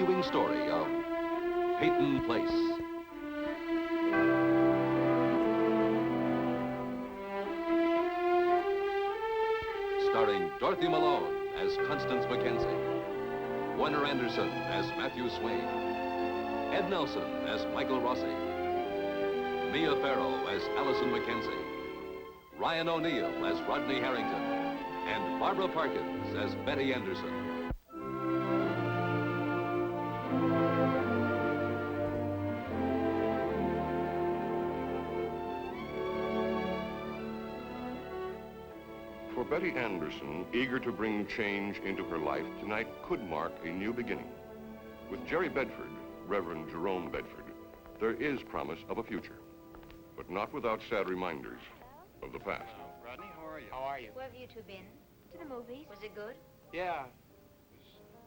continuing story of Peyton Place. Starring Dorothy Malone as Constance Mackenzie, Warner Anderson as Matthew Swain, Ed Nelson as Michael Rossi, Mia Farrow as Allison Mackenzie, Ryan O'Neill as Rodney Harrington, and Barbara Parkins as Betty Anderson. For Betty Anderson, eager to bring change into her life, tonight could mark a new beginning. With Jerry Bedford, Reverend Jerome Bedford, there is promise of a future, but not without sad reminders of the past. Rodney, how are you? How are you? Where have you two been? To the movies. Was it good? Yeah,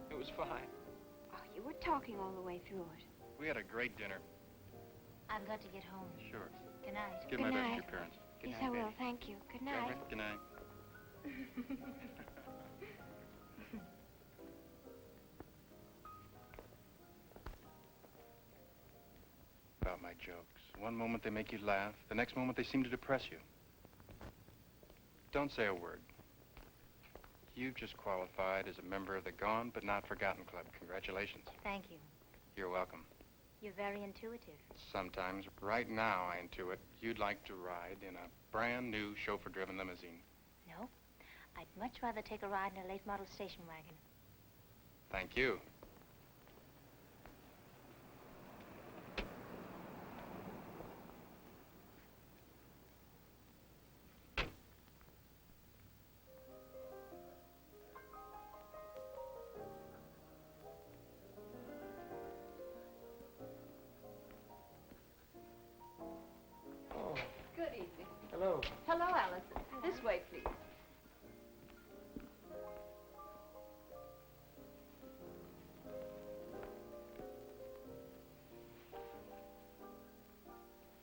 it was fine. Oh, you were talking all the way through it. We had a great dinner. I've got to get home. Sure. Good night. Give Good my best to night. your parents. Good Yes, night, I will. Betty. Thank you. Good night. Good night. About my jokes. One moment they make you laugh, the next moment they seem to depress you. Don't say a word. You've just qualified as a member of the Gone But Not Forgotten Club. Congratulations. Thank you. You're welcome. You're very intuitive. Sometimes, right now, I intuit you'd like to ride in a brand new chauffeur-driven limousine. No, I'd much rather take a ride in a late model station wagon. Thank you. Oh, Good evening. hello. Hello, Allison. This way, please.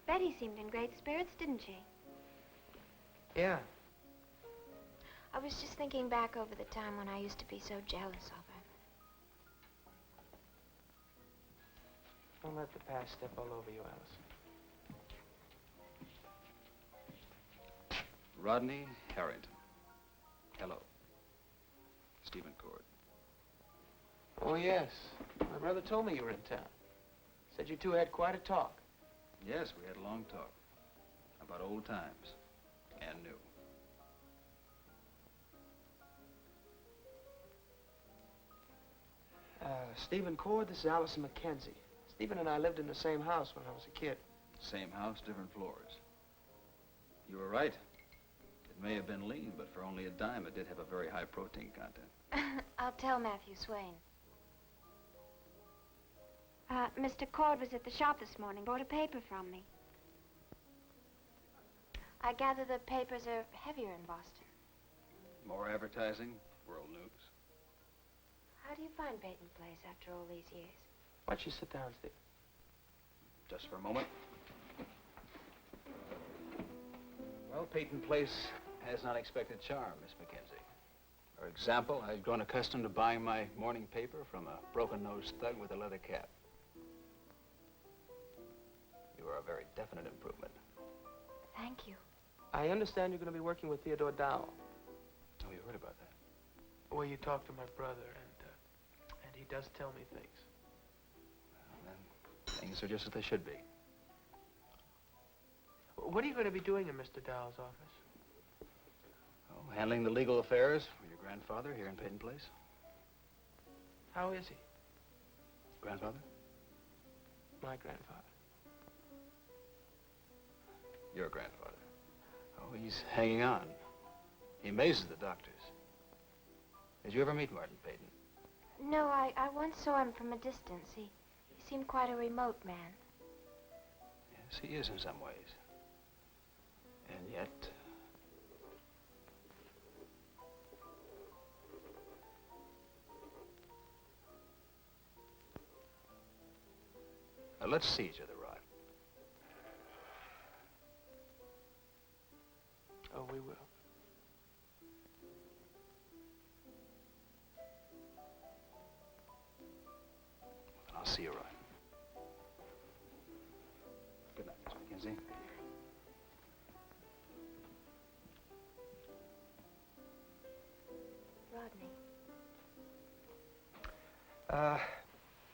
Betty seemed in great spirits, didn't she? Yeah. I was just thinking back over the time when I used to be so jealous of her. Don't let the past step all over you, Allison. Rodney Harrington. Hello. Stephen Cord. Oh, yes. My brother told me you were in town. Said you two had quite a talk. Yes, we had a long talk about old times and new. Stephen Cord, this is Allison Mackenzie. Stephen and I lived in the same house when I was a kid. Same house, different floors. You were right. It may have been lean, but for only a dime, it did have a very high protein content. I'll tell Matthew Swain. Mr. Cord was at the shop this morning, bought a paper from me. I gather the papers are heavier in Boston. More advertising, world news. How do you find Peyton Place after all these years? Why don't you sit down, Steve? Just for a moment. Well, Peyton Place has an unexpected charm, Miss Mackenzie. For example, I've grown accustomed to buying my morning paper from a broken-nosed thug with a leather cap. You are a very definite improvement. Thank you. I understand you're going to be working with Theodore Dowell. Oh, you heard about that? Well, you talked to my brother, and he does tell me things. Well, then, things are just as they should be. What are you going to be doing in Mr. Dowell's office? Oh, handling the legal affairs for your grandfather here in Peyton Place. How is he? Grandfather? My grandfather. Your grandfather. Oh, he's hanging on. He amazes the doctors. Did you ever meet Martin Peyton? No, I once saw him from a distance. He seemed quite a remote man. Yes, he is in some ways. And yet... let's see each other, Rod. Oh, we will. I'll see you around. Good night, Miss McKenzie. Rodney.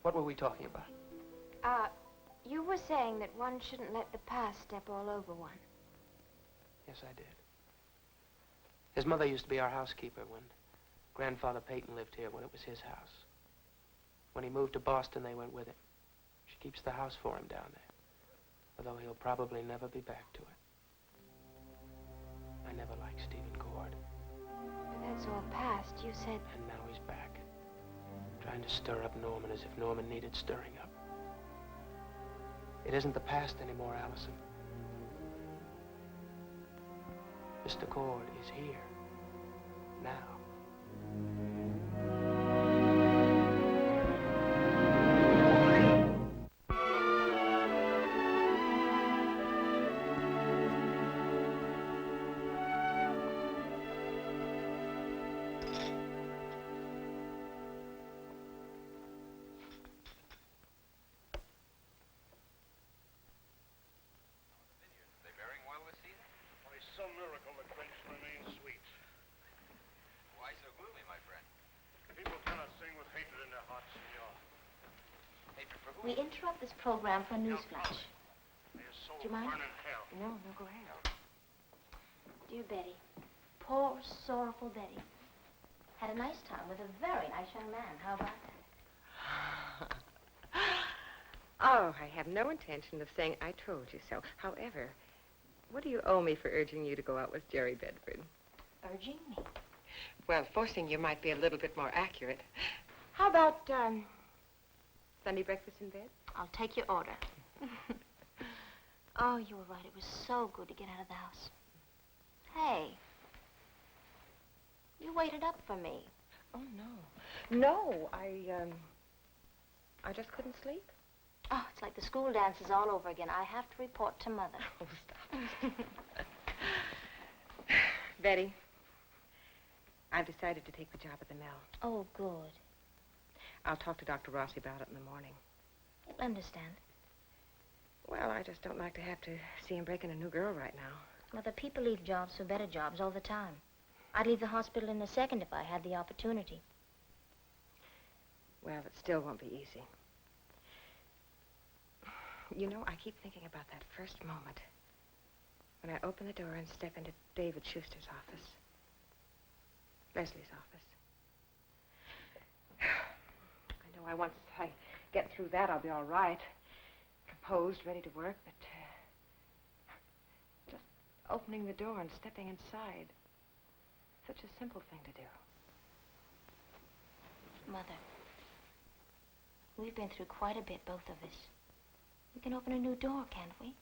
What were we talking about? You were saying that one shouldn't let the past step all over one. Yes, I did. His mother used to be our housekeeper when Grandfather Peyton lived here, when it was his house. When he moved to Boston, they went with him. She keeps the house for him down there, although he'll probably never be back to it. I never liked Stephen Gord. But that's all past. You said... And now he's back, trying to stir up Norman as if Norman needed stirring up. It isn't the past anymore, Allison. Mr. Gord is here, now. Some miracle the quench remains sweet. Why so gloomy, my friend? People cannot sing with hatred in their hearts, senor. Hatred for who? We interrupt this program for a newsflash. May his soul Do you mind? burn in hell. No, go ahead. Dear Betty, poor, sorrowful Betty, had a nice time with a very nice young man. How about that? Oh, I have no intention of saying I told you so. However, what do you owe me for urging you to go out with Jerry Bedford? Urging me. Well, forcing you might be a little bit more accurate. How about, Sunday breakfast in bed? I'll take your order. Oh, you were right. It was so good to get out of the house. Hey, you waited up for me. Oh, no. No, I just couldn't sleep. Oh, it's like the school dances all over again. I have to report to Mother. Oh, stop. Betty, I've decided to take the job at the mill. Oh, good. I'll talk to Dr. Rossi about it in the morning. You'll understand. Well, I just don't like to have to see him breaking a new girl right now. Mother, people leave jobs for better jobs all the time. I'd leave the hospital in a second if I had the opportunity. Well, it still won't be easy. You know, I keep thinking about that first moment when I open the door and step into David Schuster's office. Leslie's office. I know once I get through that, I'll be all right. Composed, ready to work, but just opening the door and stepping inside. Such a simple thing to do. Mother, we've been through quite a bit, both of us. We can open a new door, can't we?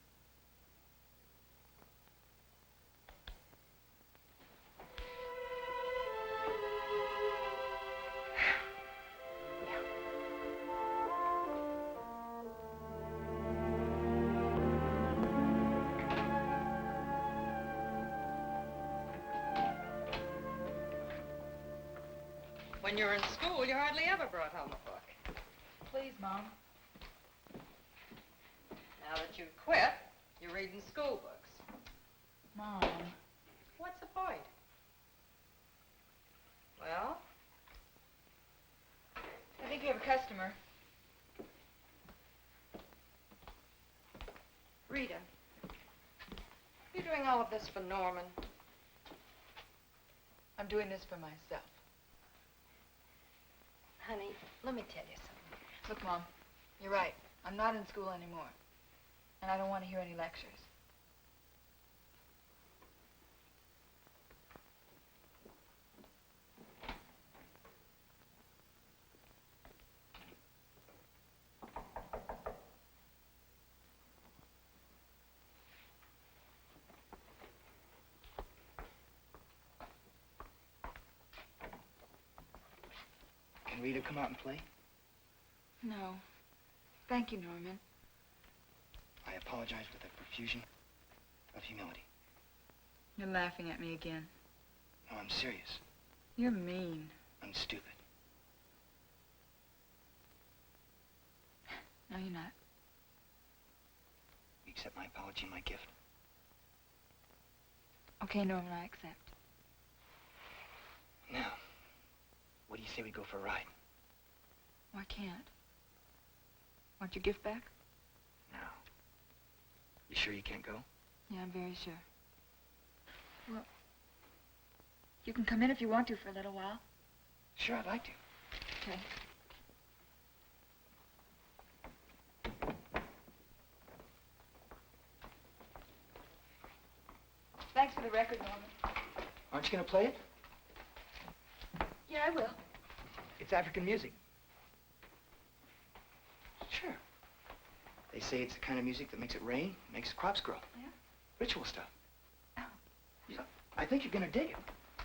When you're in school, you hardly ever brought home a book. Please, Mom. Now that you've quit, you're reading school books. Mom. What's the point? Well? I think you have a customer. Rita, you're doing all of this for Norman. I'm doing this for myself. Honey, let me tell you something. Look, Mom, you're right. I'm not in school anymore. And I don't want to hear any lectures. Can Rita come out and play? No. Thank you, Norman. I apologize with a profusion of humility. You're laughing at me again. No, I'm serious. You're mean. I'm stupid. No, you're not. You accept my apology and my gift. Okay, Norman, I accept. Now, what do you say we go for a ride? Oh, I can't. Want your gift back? No. You sure you can't go? Yeah, I'm very sure. Well, you can come in if you want to for a little while. Sure, I'd like to. Okay. Thanks for the record, Norman. Aren't you going to play it? Yeah, I will. It's African music. Sure. They say it's the kind of music that makes it rain, makes the crops grow. Yeah? Ritual stuff. Oh. Yeah, I think you're going to dig it.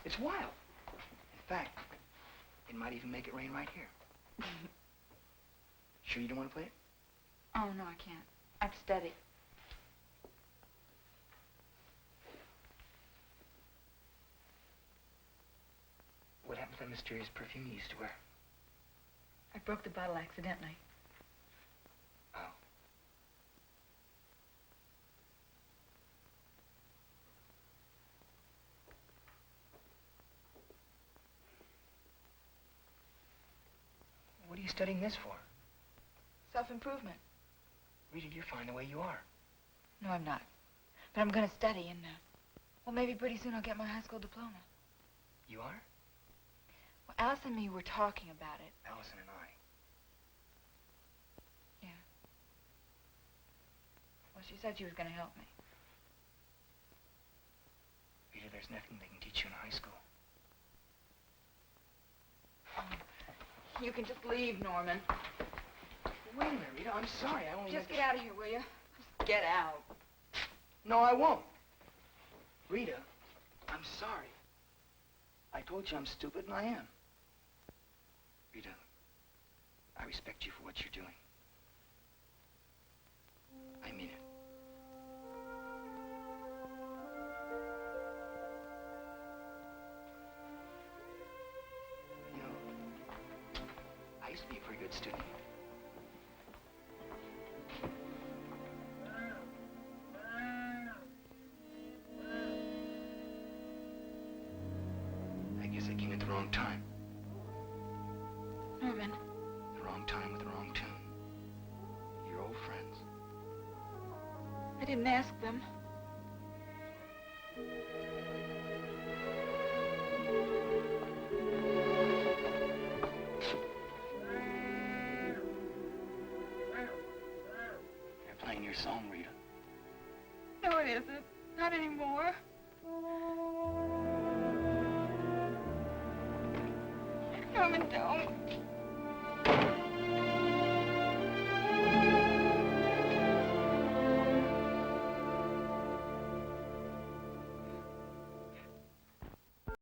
It's wild. In fact, it might even make it rain right here. Sure you don't want to play it? Oh, no, I can't. I have to study. What happened to that mysterious perfume you used to wear? I broke the bottle accidentally. Oh. What are you studying this for? Self-improvement. Rita, you're fine the way you are. No, I'm not. But I'm going to study, and, well, maybe pretty soon I'll get my high school diploma. You are? Well, Allison and me were talking about it. Allison and I. Yeah. Well, she said she was going to help me. Rita, there's nothing they can teach you in high school. You can just leave, Norman. Wait a minute, Rita. I'm sorry. I only Just meant get out of here, will you? Just get out. No, I won't. Rita, I'm sorry. I told you I'm stupid, and I am. Rita, I respect you for what you're doing. I mean it. You know, I used to be a pretty good student. I guess I came at the wrong time. Norman. The wrong time with the wrong tune. Your old friends. I didn't ask them. They're playing your song, Rita. No, it isn't. Not anymore. Norman, don't.